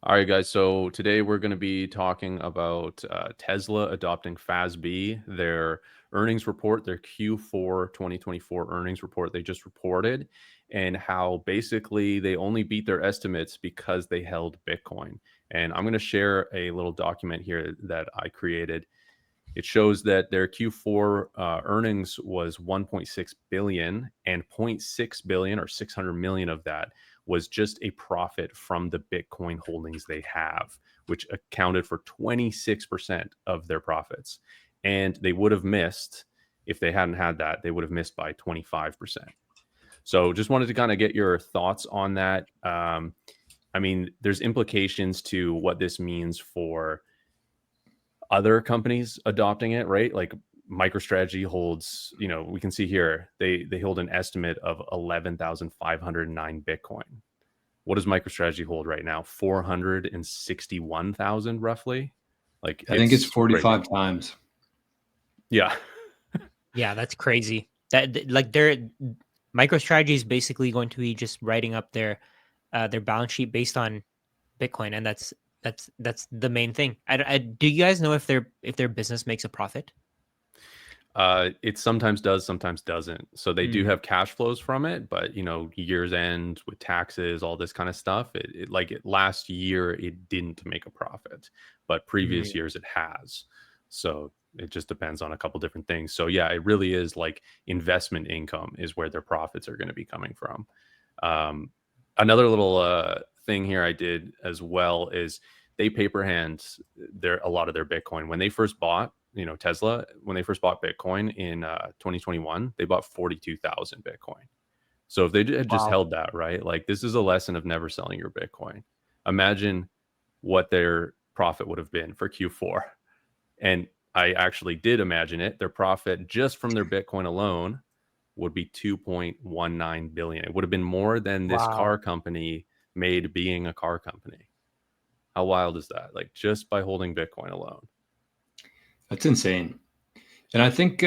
All right, guys. So today we're going to be talking about Tesla adopting FASB, their earnings report, their Q4 2024 earnings report they just reported, and how basically they only beat their estimates because they held Bitcoin. And I'm going to share a little document here that I created. It shows that their Q4 earnings was 1.6 billion, and zero point 0.6 billion or 600 million of that was just a profit from the Bitcoin holdings they have, which accounted for 26% of their profits. And they would have missed, if they hadn't had that, they would have missed by 25%. So just wanted to kind of get your thoughts on that. I mean, there's implications to what this means for other companies adopting it, right? Like MicroStrategy holds, we can see here they hold an estimate of 11,509 Bitcoin. What does MicroStrategy hold right now? 461,000 roughly. Like I think it's it's 45 crazy. times. Yeah. Yeah, that's crazy. Their MicroStrategy is basically going to be just writing up their balance sheet based on Bitcoin, and that's the main thing. Do you guys know if their business makes a profit? It sometimes does, sometimes doesn't. So they do have cash flows from it, but year's end with taxes, all this kind of stuff. Last year it didn't make a profit, but previous years it has. So it just depends on a couple different things. So yeah, it really is like investment income is where their profits are going to be coming from. Another little thing here I did as well is they paper hand a lot of their Bitcoin when they first bought. Tesla, when they first bought Bitcoin in 2021, they bought 42,000 Bitcoin. So if they had just held that, right? Like this is a lesson of never selling your Bitcoin. Imagine what their profit would have been for Q4. And I actually did imagine it. Their profit just from their Bitcoin alone would be 2.19 billion. It would have been more than this car company made being a car company. How wild is that? Like just by holding Bitcoin alone. That's insane. And I think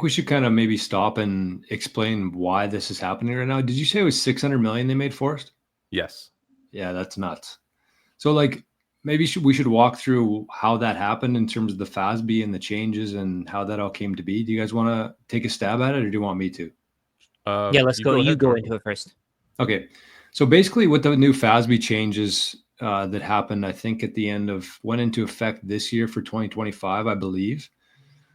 we should kind of maybe stop and explain why this is happening right now. Did you say it was 600 million they made, Forrest? Yes. Yeah, that's nuts. So like maybe we should walk through how that happened in terms of the FASB and the changes and how that all came to be. Do you guys want to take a stab at it, or do you want me to? Yeah, let's go. You go into it first. Okay. So basically with the new FASB changes that happened, I think went into effect this year for 2025, I believe.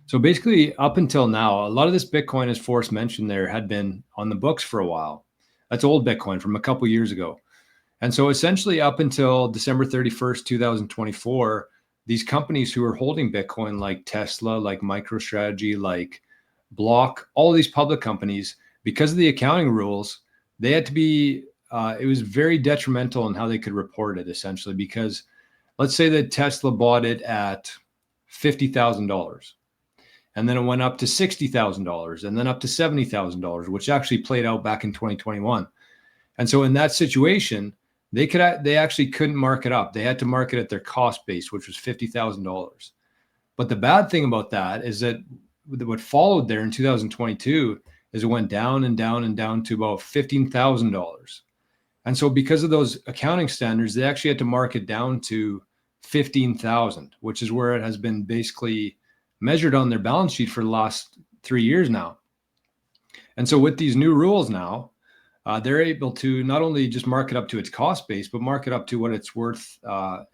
So basically up until now, a lot of this Bitcoin, as Forrest mentioned there, had been on the books for a while. That's old Bitcoin from a couple years ago. And so essentially up until December 31st, 2024, these companies who are holding Bitcoin like Tesla, like MicroStrategy, like Block, all these public companies, because of the accounting rules, they had to be, it was very detrimental in how they could report it essentially, because let's say that Tesla bought it at $50,000. And then it went up to $60,000 and then up to $70,000, which actually played out back in 2021. And so in that situation, they actually couldn't mark it up. They had to mark it at their cost base, which was $50,000. But the bad thing about that is that what followed there in 2022 is it went down and down and down to about $15,000. And so because of those accounting standards, they actually had to mark it down to 15,000, which is where it has been basically measured on their balance sheet for the last 3 years now. And so with these new rules now, they're able to not only just mark it up to its cost base, but mark it up to what it's worth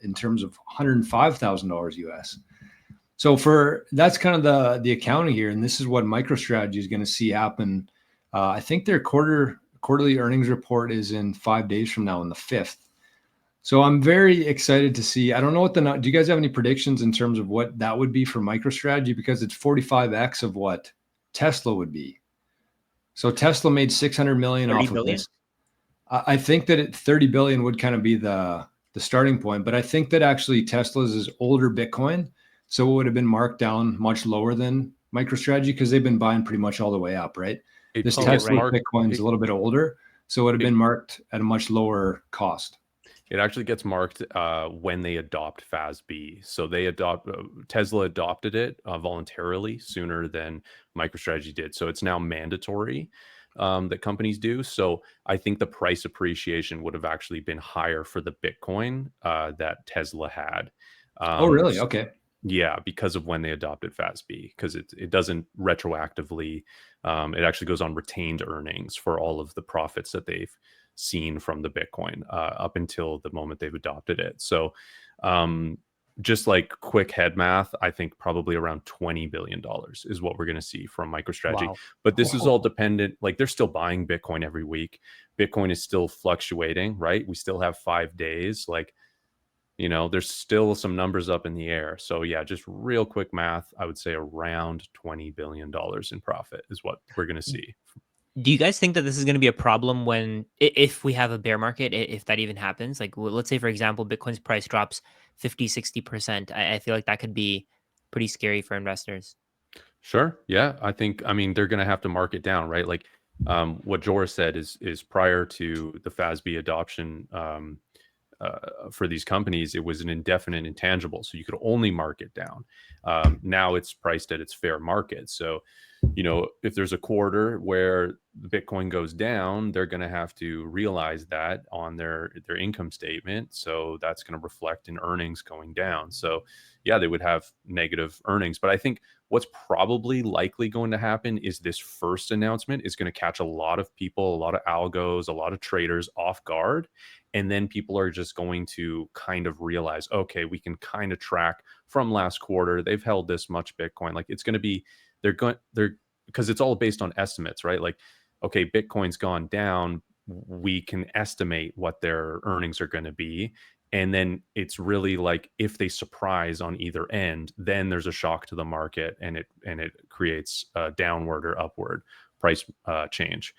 in terms of $105,000 US. So that's kind of the accounting here. And this is what MicroStrategy is going to see happen. I think their quarterly earnings report is in 5 days from now on the 5th. So I'm very excited to see. I don't know do you guys have any predictions in terms of what that would be for MicroStrategy? Because it's 45x of what Tesla would be. So Tesla made 600 million off of this. I think that 30 billion would kind of be the starting point, but I think that actually Tesla's is older Bitcoin. So it would have been marked down much lower than MicroStrategy because they've been buying pretty much all the way up, right? This Tesla Bitcoin is a little bit older, so it would have been marked at a much lower cost. It actually gets marked when they adopt FASB. So Tesla adopted it voluntarily sooner than MicroStrategy did. So it's now mandatory. that companies do. So I think the price appreciation would have actually been higher for the Bitcoin that Tesla had. Oh, really? Okay. Yeah, because of when they adopted FASB, because it doesn't retroactively. It actually goes on retained earnings for all of the profits that they've seen from the Bitcoin up until the moment they've adopted it. So, just like quick head math, I think probably around $20 billion is what we're going to see from MicroStrategy. Wow. But this is all dependent. Like they're still buying Bitcoin every week. Bitcoin is still fluctuating, right? We still have 5 days. Like, there's still some numbers up in the air. So yeah, just real quick math, I would say around $20 billion in profit is what we're going to see. Do you guys think that this is going to be a problem when, if we have a bear market, if that even happens? Like, let's say, for example, Bitcoin's price drops 50, 60%. I feel like that could be pretty scary for investors. Sure. Yeah. I mean, they're going to have to mark it down, right? Like what Joris said is prior to the FASB adoption, for these companies, it was an indefinite intangible. So you could only mark it down. Now it's priced at its fair market. So, if there's a quarter where the Bitcoin goes down, they're going to have to realize that on their income statement. So that's going to reflect in earnings going down. So yeah, they would have negative earnings. But I think what's probably likely going to happen is this first announcement is going to catch a lot of people, a lot of algos, a lot of traders off guard. And then people are just going to kind of realize, okay, we can kind of track from last quarter. They've held this much Bitcoin. Like it's going to be, because it's all based on estimates, right? Like, okay, Bitcoin's gone down. We can estimate what their earnings are going to be. And then it's really like if they surprise on either end, then there's a shock to the market and it creates a downward or upward price change.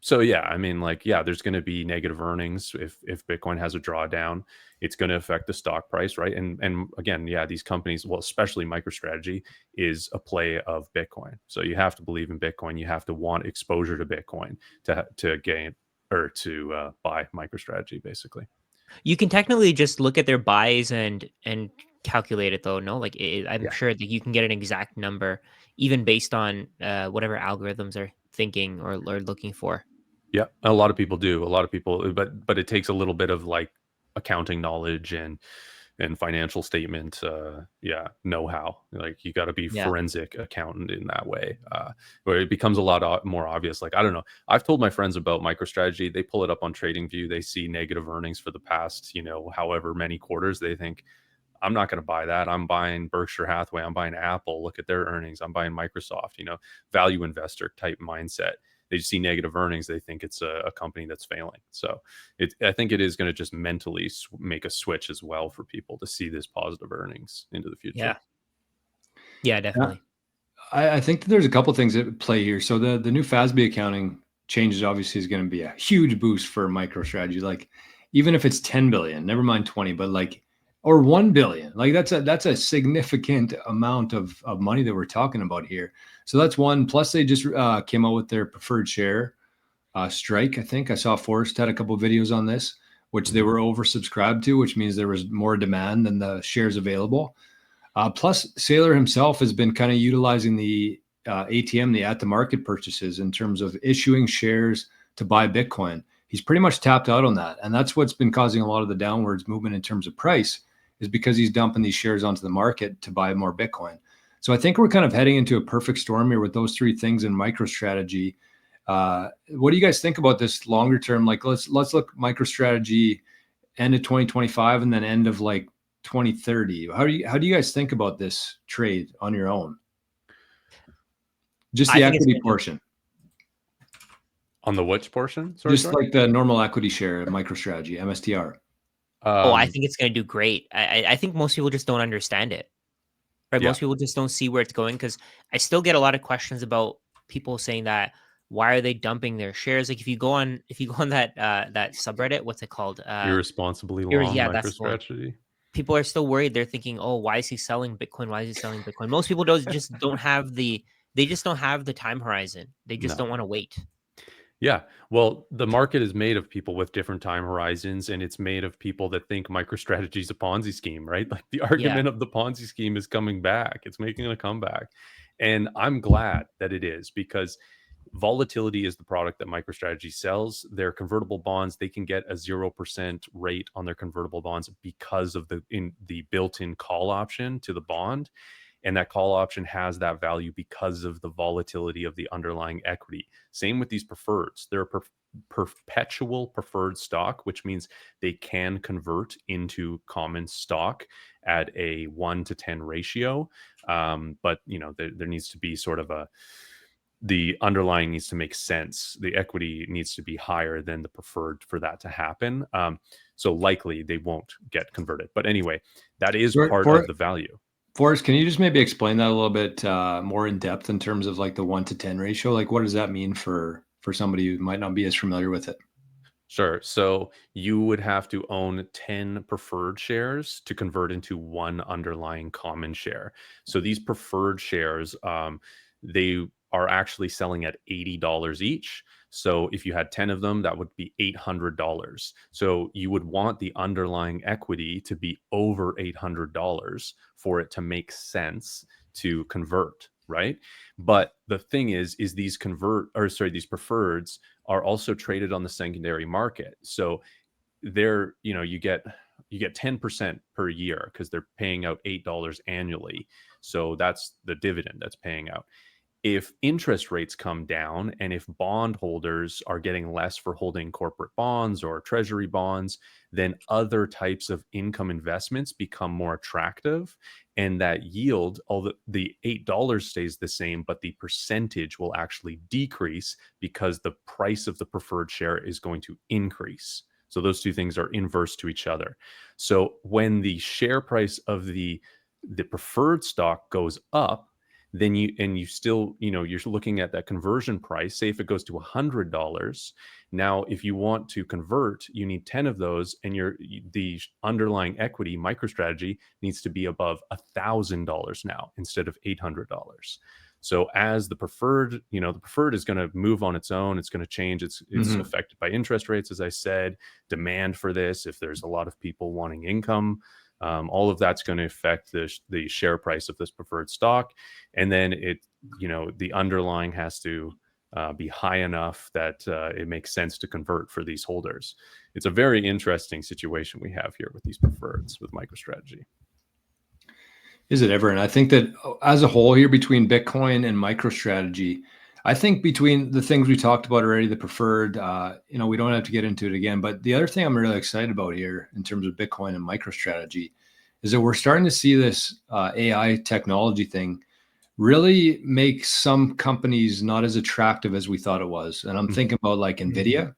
So yeah, I mean, like, yeah, there's going to be negative earnings if Bitcoin has a drawdown. It's going to affect the stock price, right? And again, yeah, these companies, well, especially MicroStrategy, is a play of Bitcoin. So you have to believe in Bitcoin. You have to want exposure to Bitcoin to gain or to buy MicroStrategy, basically. You can technically just look at their buys and calculate it, though. No, like I'm Yeah. sure that you can get an exact number, even based on whatever algorithms are thinking or looking for. Yeah, a lot of people do. A lot of people, but it takes a little bit of like accounting knowledge and financial statement, yeah, know-how. Like you got to be Yeah. forensic accountant in that way, where it becomes a lot more obvious. Like I don't know, I've told my friends about MicroStrategy. They pull it up on TradingView. They see negative earnings for the past, however many quarters. They think, I'm not going to buy that. I'm buying Berkshire Hathaway. I'm buying Apple. Look at their earnings. I'm buying Microsoft, value investor type mindset. They just see negative earnings. They think it's a company that's failing. So I think it is going to just mentally make a switch as well for people to see this positive earnings into the future. Yeah. Yeah, definitely. I think that there's a couple things at play here. So the new FASB accounting changes obviously is going to be a huge boost for MicroStrategy. Like even if it's 10 billion, never mind 20, but like, or 1 billion, like that's a significant amount of money that we're talking about here. So that's one. Plus they just came out with their preferred share strike. I think I saw Forrest had a couple of videos on this, which they were oversubscribed to, which means there was more demand than the shares available. Plus, Saylor himself has been kind of utilizing the ATM, the at the market purchases in terms of issuing shares to buy Bitcoin. He's pretty much tapped out on that. And that's what's been causing a lot of the downwards movement in terms of price, is because he's dumping these shares onto the market to buy more Bitcoin. So I think we're kind of heading into a perfect storm here with those three things in MicroStrategy. What do you guys think about this longer term? Like let's look MicroStrategy end of 2025 and then end of like 2030. How do you guys think about this trade on your own? Just the equity portion. On the which portion? Sorry, just like the normal equity share of MicroStrategy, MSTR. I think it's going to do great. I think most people just don't understand it. Right? Yeah. Most people just don't see where it's going, because I still get a lot of questions about people saying that, why are they dumping their shares? Like if you go on that that subreddit, what's it called? Irresponsibly long that's the one. MicroStrategy. People are still worried. They're thinking, oh, why is he selling Bitcoin? Why is he selling Bitcoin? Most people don't have the time horizon. They just don't want to wait. Yeah. Well, the market is made of people with different time horizons, and it's made of people that think MicroStrategy is a Ponzi scheme, right? Like the argument of the Ponzi scheme is coming back. It's making a comeback. And I'm glad that it is, because volatility is the product that MicroStrategy sells. Their convertible bonds, they can get a 0% rate on their convertible bonds because of the built-in call option to the bond. And that call option has that value because of the volatility of the underlying equity. Same with these preferreds. They're a perpetual preferred stock, which means they can convert into common stock at a 1 to 10 ratio. But there needs to be sort of the underlying needs to make sense. The equity needs to be higher than the preferred for that to happen. So likely they won't get converted. But anyway, that is part of the value. Forrest, can you just maybe explain that a little bit more in depth in terms of like the 1 to 10 ratio? Like, what does that mean for somebody who might not be as familiar with it? Sure. So you would have to own 10 preferred shares to convert into one underlying common share. So these preferred shares, they are actually selling at $80 each. So if you had 10 of them, that would be $800. So you would want the underlying equity to be over $800 for it to make sense to convert, right? But the thing is these these preferreds are also traded on the secondary market. So they're, you get 10% per year because they're paying out $8 annually. So that's the dividend that's paying out. If interest rates come down and if bondholders are getting less for holding corporate bonds or treasury bonds, then other types of income investments become more attractive. And that yield, although the $8 stays the same, but the percentage will actually decrease because the price of the preferred share is going to increase. So those two things are inverse to each other. So when the share price of the preferred stock goes up, then you still, you're looking at that conversion price. Say if it goes to $100, now if you want to convert, you need 10 of those, and the underlying equity MicroStrategy needs to be above $1,000 now instead of $800. So as the preferred is going to move on its own. It's going to change. It's affected by interest rates, as I said, demand for this. If there's a lot of people wanting income, all of that's going to affect the share price of this preferred stock. And then the underlying has to be high enough that it makes sense to convert for these holders. It's a very interesting situation we have here with these preferreds with MicroStrategy. Is it ever? And I think that as a whole here, between Bitcoin and MicroStrategy, I think between the things we talked about already, the preferred, we don't have to get into it again. But the other thing I'm really excited about here in terms of Bitcoin and MicroStrategy is that we're starting to see this AI technology thing really make some companies not as attractive as we thought it was. And I'm thinking about like NVIDIA,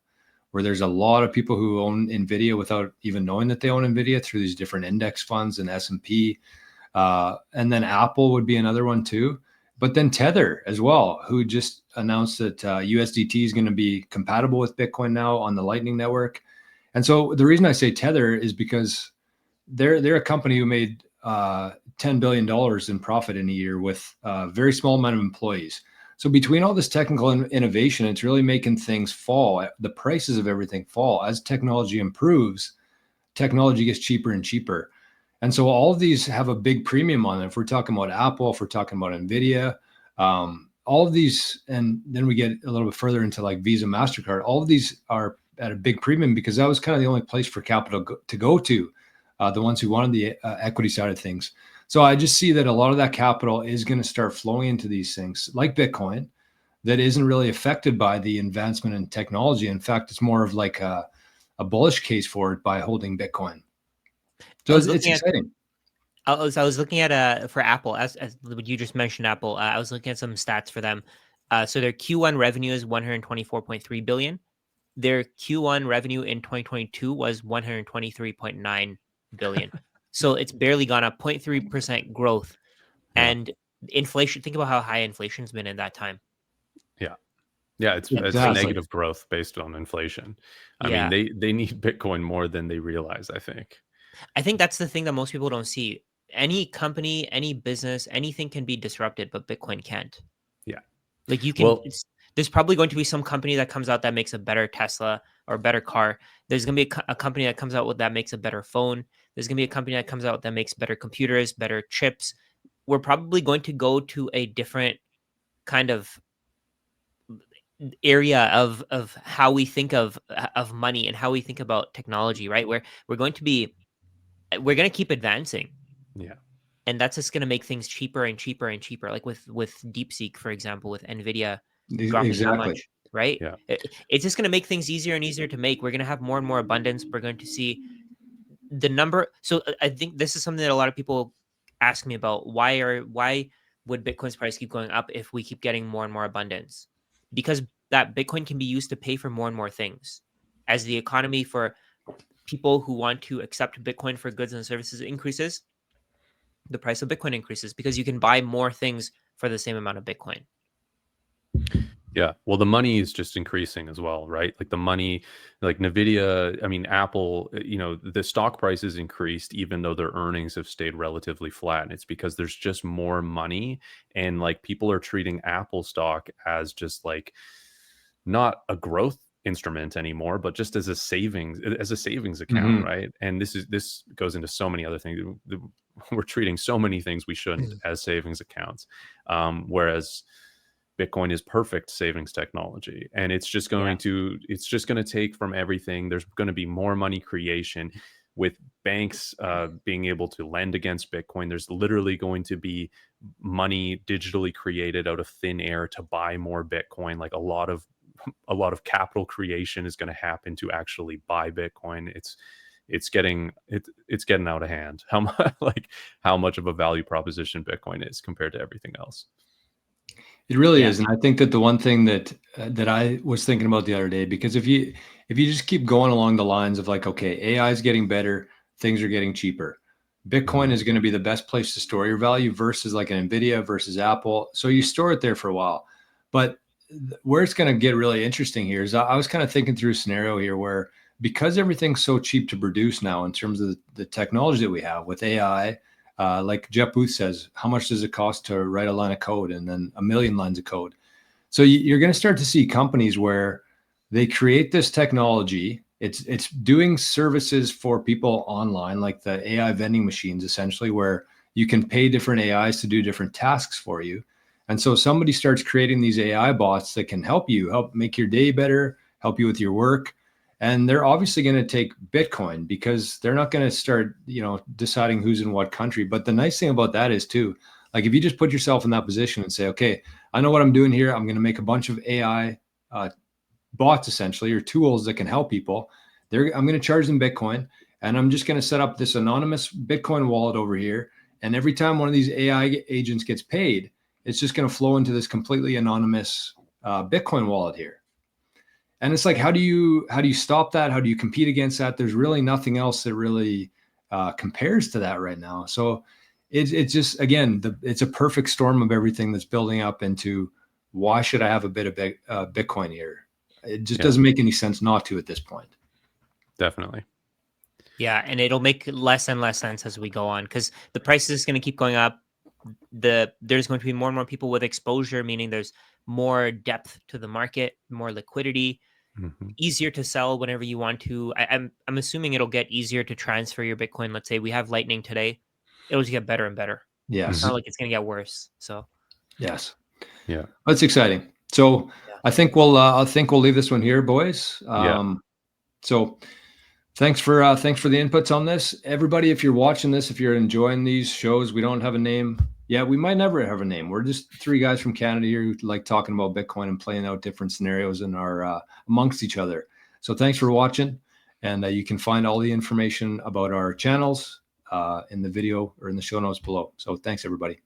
where there's a lot of people who own NVIDIA without even knowing that they own NVIDIA through these different index funds and S&P. And then Apple would be another one too. But then Tether as well, who just announced that USDT is going to be compatible with Bitcoin now on the Lightning Network. And so the reason I say Tether is because they're a company who made $10 billion in profit in a year with a very small amount of employees. So between all this technical innovation, it's really making things fall. The prices of everything fall. As technology improves, technology gets cheaper and cheaper. And so all of these have a big premium on them. If we're talking about Apple, if we're talking about NVIDIA, all of these, and then we get a little bit further into like Visa, MasterCard, all of these are at a big premium because that was kind of the only place for capital to go to, the ones who wanted the equity side of things. So I just see that a lot of that capital is going to start flowing into these things like Bitcoin that isn't really affected by the advancement in technology. In fact, it's more of like a bullish case for it by holding Bitcoin. So it's exciting. I was looking at for Apple, as you just mentioned Apple. I was looking at some stats for them. So their Q1 revenue is 124.3 billion. Their Q1 revenue in 2022 was 123.9 billion. So it's barely gone up, 0.3% growth. Yeah. And inflation, think about how high inflation's been in that time. Yeah, it's negative growth based on inflation. I mean, they need Bitcoin more than they realize, I think. I think that's the thing that most people don't see. Any company, any business, anything can be disrupted, but Bitcoin can't. Yeah. Like you can, there's probably going to be some company that comes out that makes a better Tesla or a better car. There's going to be a company that comes out with that makes a better phone. There's going to be a company that comes out that makes better computers, better chips. We're probably going to go to a different kind of area of how we think of money and how we think about technology, right? Where we're going to keep advancing. Yeah. And that's just going to make things cheaper and cheaper and cheaper. Like with DeepSeek, for example, with NVIDIA dropping how Exactly. much, right? Yeah. It's just going to make things easier and easier to make. We're going to have more and more abundance. We're going to see the number. So I think this is something that a lot of people ask me about. Why would Bitcoin's price keep going up if we keep getting more and more abundance? Because that Bitcoin can be used to pay for more and more things. As the economy for people who want to accept Bitcoin for goods and services increases, the price of Bitcoin increases because you can buy more things for the same amount of Bitcoin. Yeah. Well, the money is just increasing as well, right? Like the money, like Nvidia, I mean, Apple, the stock prices increased even though their earnings have stayed relatively flat. And it's because there's just more money, and like people are treating Apple stock as just like not a growth instrument anymore, but just as a savings account, right? And this goes into so many other things. We're treating so many things we shouldn't as savings accounts, whereas Bitcoin is perfect savings technology, and it's just going to take from everything. There's going to be more money creation with banks being able to lend against Bitcoin. There's literally going to be money digitally created out of thin air to buy more Bitcoin. Like a lot of capital creation is going to happen to actually buy Bitcoin. It's getting out of hand. How much of a value proposition Bitcoin is compared to everything else. It really is. And I think that the one thing that I was thinking about the other day, because if you just keep going along the lines of like, okay, AI is getting better, things are getting cheaper, Bitcoin is going to be the best place to store your value versus like an NVIDIA versus Apple. So you store it there for a while. But where it's going to get really interesting here is I was kind of thinking through a scenario here where, because everything's so cheap to produce now in terms of the technology that we have with AI, like Jeff Booth says, how much does it cost to write a line of code, and then a million lines of code? So you're going to start to see companies where they create this technology. It's doing services for people online, like the AI vending machines, essentially, where you can pay different AIs to do different tasks for you. And so somebody starts creating these AI bots that can help make your day better, help you with your work. And they're obviously going to take Bitcoin because they're not going to start, deciding who's in what country. But the nice thing about that is too, like if you just put yourself in that position and say, okay, I know what I'm doing here. I'm going to make a bunch of AI bots essentially, or tools that can help people. I'm going to charge them Bitcoin, and I'm just going to set up this anonymous Bitcoin wallet over here. And every time one of these AI agents gets paid, it's just going to flow into this completely anonymous Bitcoin wallet here. And it's like, how do you stop that? How do you compete against that? There's really nothing else that really compares to that right now. So it's just, again, it's a perfect storm of everything that's building up into, why should I have a bit of Bitcoin here? It just doesn't make any sense not to at this point. Definitely. Yeah, and it'll make less and less sense as we go on, because the price is going to keep going up. There's going to be more and more people with exposure, meaning there's more depth to the market, more liquidity, easier to sell whenever you want to. I'm assuming it'll get easier to transfer your Bitcoin. Let's say we have Lightning today, it'll just get better and better. Yes. It's not like it's going to get worse. So yes. Yeah. That's exciting. So I think we'll leave this one here, boys. So thanks for the inputs on this, everybody. If you're watching this, if you're enjoying these shows, we don't have a name. Yeah, we might never have a name. We're just three guys from Canada here who like talking about Bitcoin and playing out different scenarios in our amongst each other. So thanks for watching, and you can find all the information about our channels in the video or in the show notes below. So thanks, everybody.